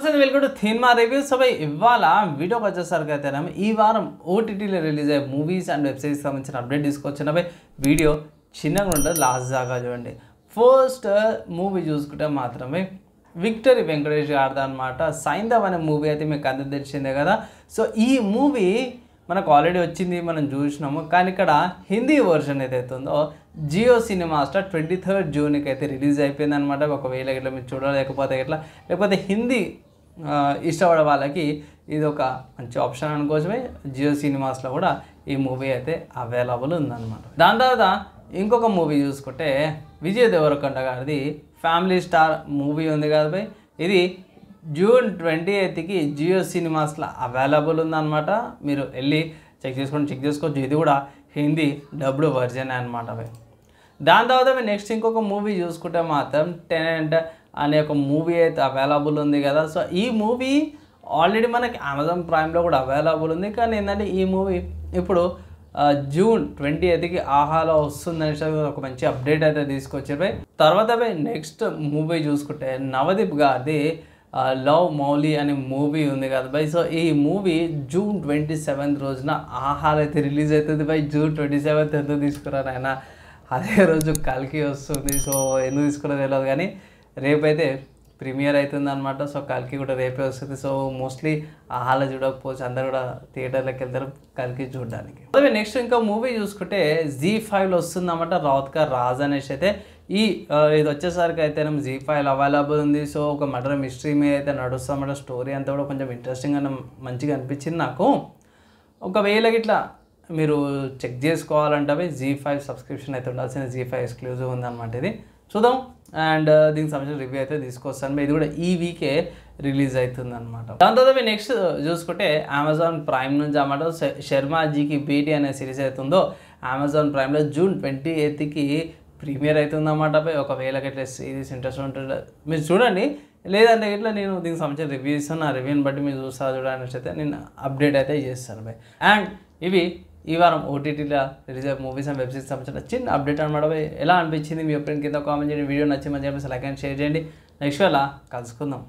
Welcome to cinema reviews. So ఇవాళ వీడియోకి వచ్చేసరికి అయితే ఈ వారం ఓటీటీలో రిలీజ్ అయ్యే మూవీస్ అండ్ వెబ్ సిరీస్ సంబంధించిన అప్డేట్ తీసుకొచ్చిన వీడియో చిన్నగా ఉంటుంది, లాస్ట్ దాకా చూడండి. ఫస్ట్ మూవీ చూసుకుంటే మాత్రమే విక్టరీ వెంకటేష్ గారిది అనమాట. సైంధవ్ అనే మూవీ అయితే మీకు అందరికి తెలిసిందే కదా. సో ఈ మూవీ మనకు ఆల్రెడీ వచ్చింది, మనం చూసినాము. కానీ ఇక్కడ హిందీ వర్షన్ ఏదైతే ఉందో జియో సినిమాస్టర్ 23rd జూన్కి అయితే రిలీజ్ అయిపోయింది అనమాట. ఒకవేళ ఇట్లా మీరు చూడలేకపోతే ఇట్లా, లేకపోతే హిందీ ఇష్టపడే వాళ్ళకి ఇది ఒక మంచి ఆప్షన్ అనుకోవచ్చమే. జియో సినిమాస్లో కూడా ఈ మూవీ అయితే అవైలబుల్ ఉందన్నమాట. దాని తర్వాత ఇంకొక మూవీ చూసుకుంటే విజయ్ దేవరకొండ గారిది ఫ్యామిలీ స్టార్ మూవీ ఉంది కదా భయ్. ఇది జూన్ 28కి జియో సినిమాస్లో అవైలబుల్ ఉందన్నమాట. మీరు వెళ్ళి చెక్ చేసుకోవచ్చు. ఇది కూడా హిందీ డబ్డ్ వర్జన్ అనమాట భయ్. దాని తర్వాత నెక్స్ట్ ఇంకొక మూవీ చూసుకుంటే మాత్రం టెనెంట్ అనే ఒక మూవీ అయితే అవైలబుల్ ఉంది కదా. సో ఈ మూవీ ఆల్రెడీ మనకి అమెజాన్ ప్రైమ్లో కూడా అవైలబుల్ ఉంది. కానీ ఏంటంటే ఈ మూవీ ఇప్పుడు జూన్ 28కి ఆహాలో వస్తుందని ఒక మంచి అప్డేట్ అయితే తీసుకొచ్చారు. తర్వాత నెక్స్ట్ మూవీ చూసుకుంటే నవదీప్ గారిది లవ్ మౌలి అనే మూవీ ఉంది కదా బై. సో ఈ మూవీ జూన్ 27th రోజున ఆహాలో అయితే రిలీజ్ అవుతుంది బై. జూన్ 27th ఎందుకు తీసుకురాను ఆయన, అదే రోజు కల్కి వస్తుంది. సో ఎందుకు తీసుకున్నది తెలియదు, కానీ రేపైతే ప్రీమియర్ అవుతుంది అనమాట. సో కల్కి కూడా రేపే వస్తుంది. సో మోస్ట్లీ ఆహాలో చూడకపోవచ్చు, అందరు కూడా థియేటర్లోకి వెళ్తారు కల్కి చూడడానికి. అదే నెక్స్ట్ ఇంకా మూవీ చూసుకుంటే ZEE5లో వస్తుంది అన్నమాట. రావుత్ కా రాజ్ అనేసి అయితే ఇది వచ్చేసరికి అయితే ZEE5 అవైలబుల్ ఉంది. సో ఒక మర్డర్ మిస్టరీ మీద అయితే నడుస్తామన్నమాట. స్టోరీ అంతా కూడా కొంచెం ఇంట్రెస్టింగ్ అని మంచిగా అనిపించింది నాకు. ఒకవేళ ఇట్లా మీరు చెక్ చేసుకోవాలంటే ZEE5 సబ్స్క్రిప్షన్ అయితే ఉండాల్సిన ZEE5 ఎక్స్క్లూజివ్ ఉందన్నమాట. ఇది చూద్దాం. అండ్ దీనికి సంబంధించిన రివ్యూ అయితే తీసుకొస్తాను. ఇది కూడా ఈ వీకే రిలీజ్ అవుతుంది అనమాట. దాని తర్వాత నెక్స్ట్ చూసుకుంటే అమెజాన్ ప్రైమ్ నుంచి అన్నమాట శర్మాజీకి భేటీ అనే సిరీస్ అవుతుందో అమెజాన్ ప్రైమ్లో జూన్ 28కి ప్రీమియర్ అవుతుందన్నమాట. ఒకవేళ ఇట్లా సిరీస్ ఇంట్రెస్ట్ ఉంటుంది మీరు చూడండి, లేదంటే ఇట్లా నేను దీనికి సంబంధించిన రివ్యూ ఇస్తాను. ఆ రివ్యూని బట్టి మీరు చూడడానికి అయితే నేను అప్డేట్ అయితే చేస్తాను బై. అండ్ ఇవి ఈ వారం ఓటీటీలో రిలీజ్ అయ్యే మూవీస్ అండ్ వెబ్ సిరీస్ సంబంధించిన చిన్న అప్డేట్ అనమాట. ఎలా అనిపించింది మీ ఒపీనియన్ కింద కామెంట్ చేయండి. వీడియో నచ్చి మంచిగా లైక్ అండ్ షేర్ చేయండి. నెక్స్ట్ వేళ కలుసుకుందాం.